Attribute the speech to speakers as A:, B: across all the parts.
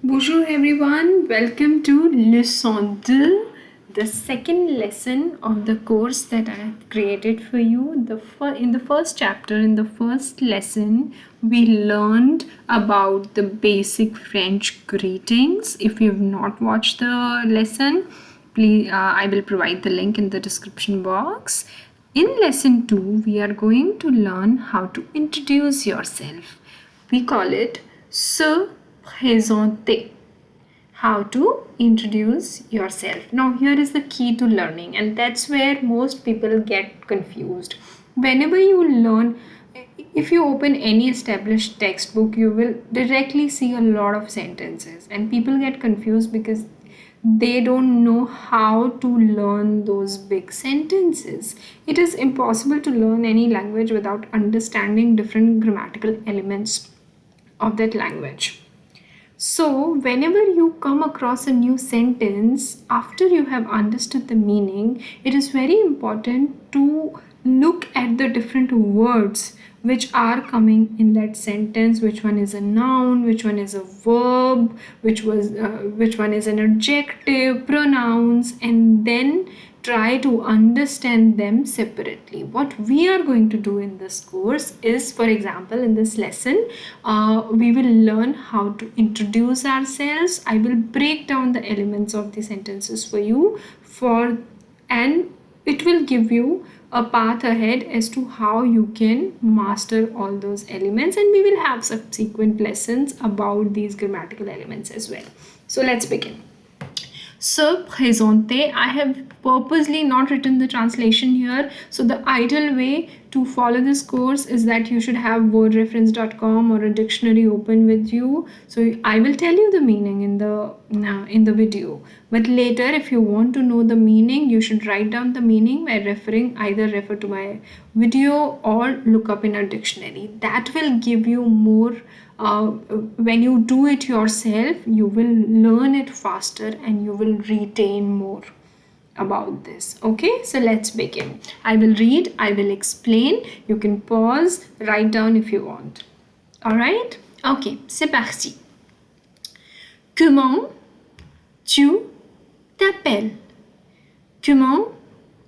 A: Bonjour everyone, welcome to Lesson-2, the second lesson of the course that I have created for you. In the first chapter, in the first lesson, we learned about the basic French greetings. If you have not watched the lesson, please, I will provide the link in the description box. In lesson 2, we are going to learn how to introduce yourself. We call it se présenter. How to introduce yourself. Now here is the key to learning, and that's where most people get confused. Whenever you learn, if you open any established textbook, you will directly see a lot of sentences, and people get confused because they don't know how to learn those big sentences. It is impossible to learn any language without understanding different grammatical elements of that language. So, whenever you come across a new sentence, after you have understood the meaning, it is very important to look at the different words which are coming in that sentence. Which one is a noun, which one is a verb, which one is an adjective, pronouns, and then try to understand them separately. What we are going to do in this course is, for example, in this lesson, we will learn how to introduce ourselves. I will break down the elements of the sentences for you, and it will give you a path ahead as to how you can master all those elements, and we will have subsequent lessons about these grammatical elements as well. So let's begin. Se présenter, I have purposely not written the translation here. So the ideal way to follow this course is that you should have wordreference.com or a dictionary open with you. So I will tell you the meaning in the video. But later, if you want to know the meaning, you should write down the meaning by either refer to my video or look up in a dictionary. That will give you more. When you do it yourself, you will learn it faster and you will retain more about this. Okay, so let's begin. I will read, I will explain. You can pause, write down if you want. Alright? Ok, c'est parti. Comment tu t'appelles? Comment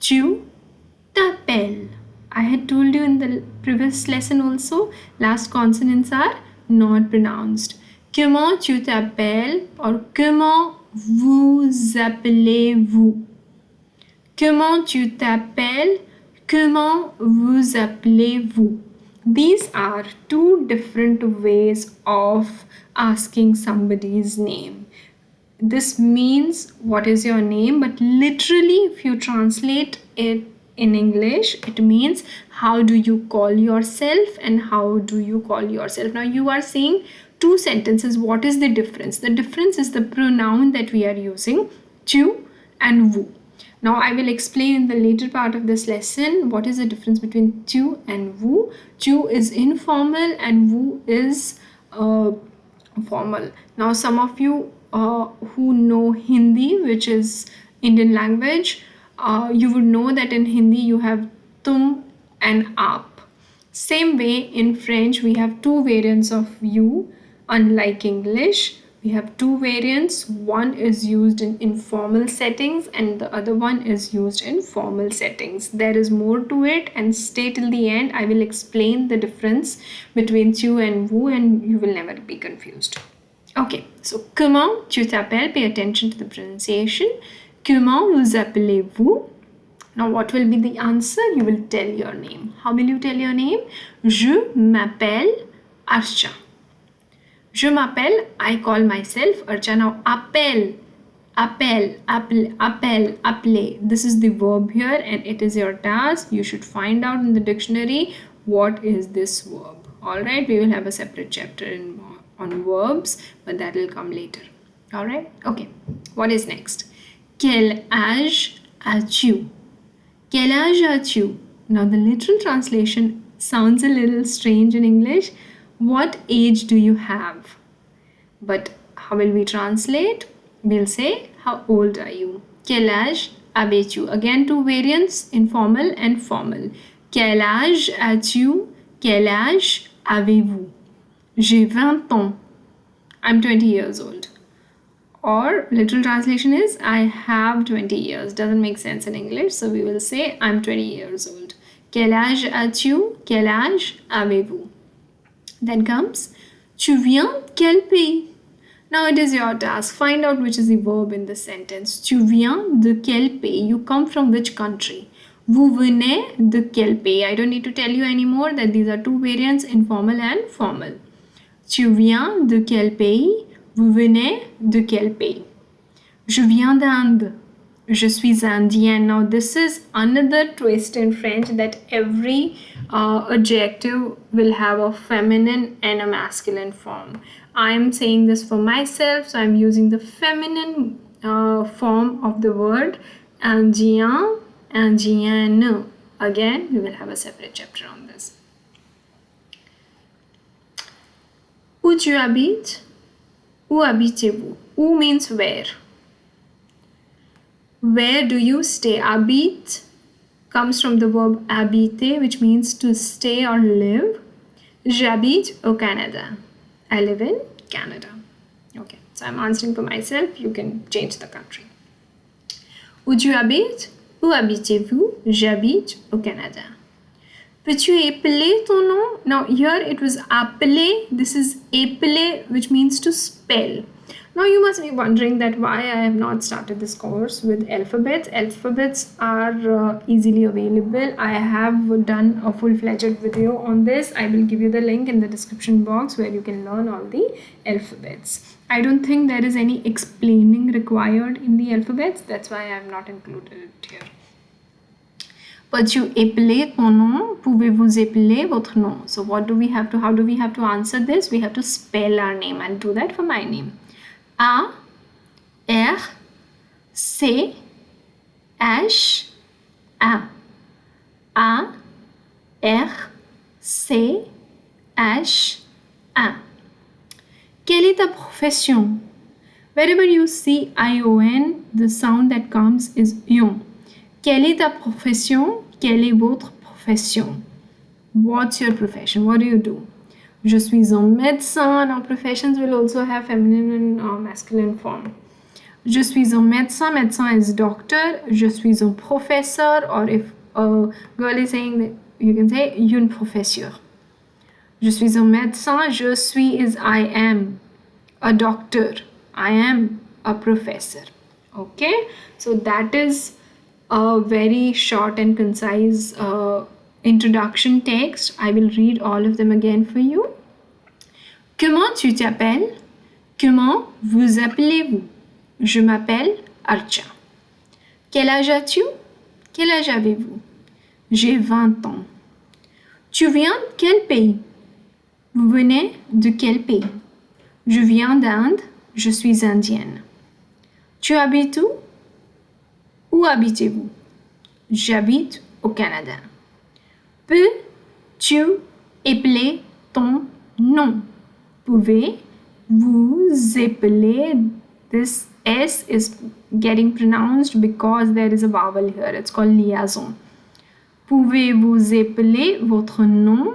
A: tu t'appelles? I had told you in the previous lesson also, last consonants are not pronounced. Comment tu t'appelles or comment vous appelez-vous? Comment tu t'appelles? Comment vous appelez-vous? These are two different ways of asking somebody's name. This means what is your name, but literally if you translate it in English, it means how do you call yourself and how do you call yourself. Now you are seeing two sentences. What is the difference? The difference is the pronoun that we are using, tu and vous. Now I will explain in the later part of this lesson what is the difference between tu and vous. Tu is informal and vous is formal. Now some of you who know Hindi, which is Indian language, you would know that in Hindi you have tum and aap. Same way in French we have two variants of you. Unlike English, we have two variants. One is used in informal settings and the other one is used in formal settings. There is more to it, and stay till the end. I will explain the difference between tu and vous and you will never be confused. Okay, so comment tu t'appelles? Pay attention to the pronunciation. Comment vous appelez-vous? Now what will be the answer? You will tell your name. How will you tell your name? Je m'appelle Archa. Je m'appelle, I call myself Archa. Now appel, appeler. This is the verb here and it is your task. You should find out in the dictionary what is this verb. Alright, we will have a separate chapter on verbs, but that will come later. Alright, okay. What is next? Quel âge as-tu? Quel âge as-tu? Now the literal translation sounds a little strange in English. What age do you have? But how will we translate? We'll say, how old are you? Quel âge avais-tu? Again, two variants, informal and formal. Quel âge as-tu? Quel âge avez-vous? J'ai 20 ans. I'm 20 years old. Or literal translation is I have 20 years. Doesn't make sense in English, so we will say I'm 20 years old. Quel âge as-tu? Quel âge avez-vous? Then comes tu viens de quel pays? Now it is your task. Find out which is the verb in the sentence. Tu viens de quel pays? You come from which country? Vous venez de quel pays? I don't need to tell you anymore that these are two variants, informal and formal. Tu viens de quel pays? Vous venez de quel pays? Je viens d'Inde. Je suis indienne. Now this is another twist in French that every adjective will have a feminine and a masculine form. I'm saying this for myself, so I'm using the feminine form of the word indien, indienne. Again, we will have a separate chapter on this. Où tu habites? Où habitez-vous? Où means where. Where do you stay? Habite comes from the verb habiter, which means to stay or live. J'habite au Canada. I live in Canada. Okay, so I'm answering for myself. You can change the country. Où tu habites? Où habitez-vous? J'habite au Canada. Peux-tu épeler ton nom? Now here it was appeler. This is épeler, which means to spell. Now you must be wondering that why I have not started this course with alphabets. Alphabets are easily available. I have done a full-fledged video on this. I will give you the link in the description box where you can learn all the alphabets. I don't think there is any explaining required in the alphabets. That's why I have not included it here. Peux-tu épeler ton nom? Pouvez-vous épeler votre nom? So how do we have to answer this? We have to spell our name. I'll do that for my name. A R C H A. A R C H A. Quelle est ta profession? Wherever you see ION, the sound that comes is ion. Quelle est ta profession? Quelle est votre profession? What's your profession? What do you do? Je suis un médecin. Now professions will also have feminine and masculine form. Je suis un médecin. Médecin is doctor. Je suis un professeur. Or if a girl is saying that, you can say une professeur. Je suis un médecin. Je suis is I am a doctor. I am a professor. Okay, so that is a very short and concise introduction text. I will read all of them again for you. Comment tu t'appelles? Comment vous appelez-vous? Je m'appelle Archa. Quel âge as-tu? Quel âge avez-vous? J'ai 20 ans. Tu viens de quel pays? Vous venez de quel pays? Je viens d'Inde. Je suis indienne. Tu habites où? Où habitez-vous? J'habite au Canada. Peux-tu épeler ton nom? Pouvez-vous épeler? This S is getting pronounced because there is a vowel here. It's called liaison. Pouvez-vous épeler votre nom?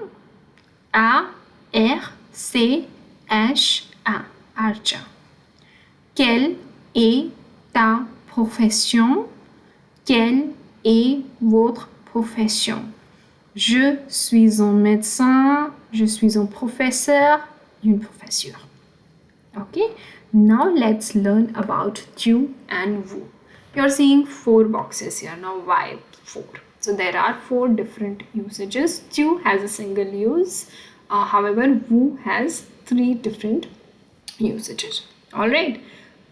A: A R C H A. Archa. Quelle est ta profession? Quelle est votre profession? Je suis un médecin. Je suis un professeur. Une professeur. Okay. Now let's learn about tu and vous. You're seeing 4 boxes here. Now why 4? So there are 4 different usages. Tu has a single use. However, vous has 3 different usages. Alright.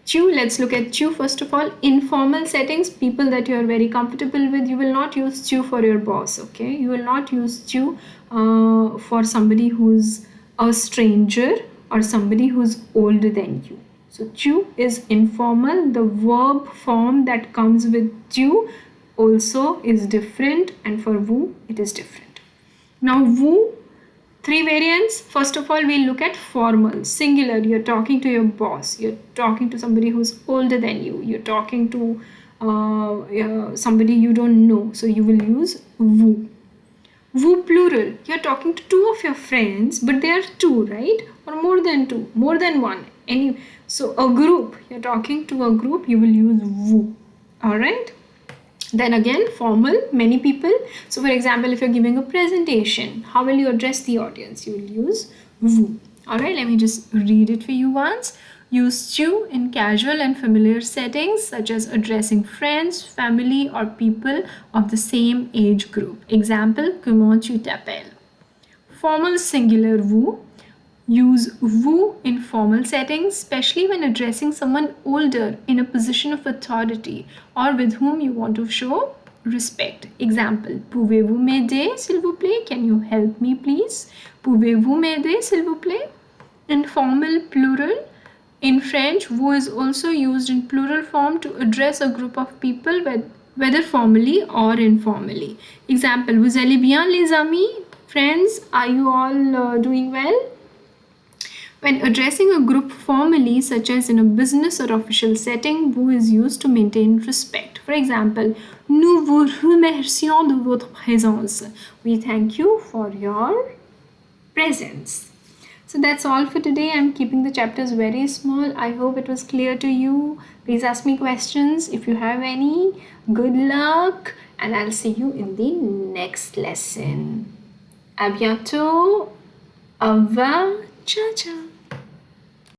A: Tu, let's look at tu first of all. Informal settings, people that you are very comfortable with, you will not use tu for your boss, okay? You will not use tu for somebody who's a stranger or somebody who's older than you. So tu is informal. The verb form that comes with tu also is different, and for vous it is different. Now vous, 3 variants. First of all, we'll look at formal, singular. You're talking to your boss. You're talking to somebody who's older than you. You're talking to somebody you don't know. So you will use vous. Vous plural. You're talking to two of your friends, but they are two, right? Or more than two, more than one. So a group. You're talking to a group. You will use vous. All right. Then again, formal, many people. So for example, if you're giving a presentation, how will you address the audience? You will use vous. All right. Let me just read it for you once. Use tu in casual and familiar settings such as addressing friends, family, or people of the same age group. Example, comment tu t'appelles? Formal singular vous. Use vous in formal settings, especially when addressing someone older in a position of authority or with whom you want to show respect. Example, pouvez-vous m'aider, s'il vous plaît? Can you help me, please? Pouvez-vous m'aider, s'il vous plaît? In formal plural, in French, vous is also used in plural form to address a group of people, whether formally or informally. Example, vous allez bien, les amis? Friends, are you all doing well? When addressing a group formally, such as in a business or official setting, vous is used to maintain respect. For example, nous vous remercions de votre présence. We thank you for your presence. So that's all for today. I'm keeping the chapters very small. I hope it was clear to you. Please ask me questions if you have any. Good luck, and I'll see you in the next lesson. À bientôt. Au revoir. Ciao, ciao.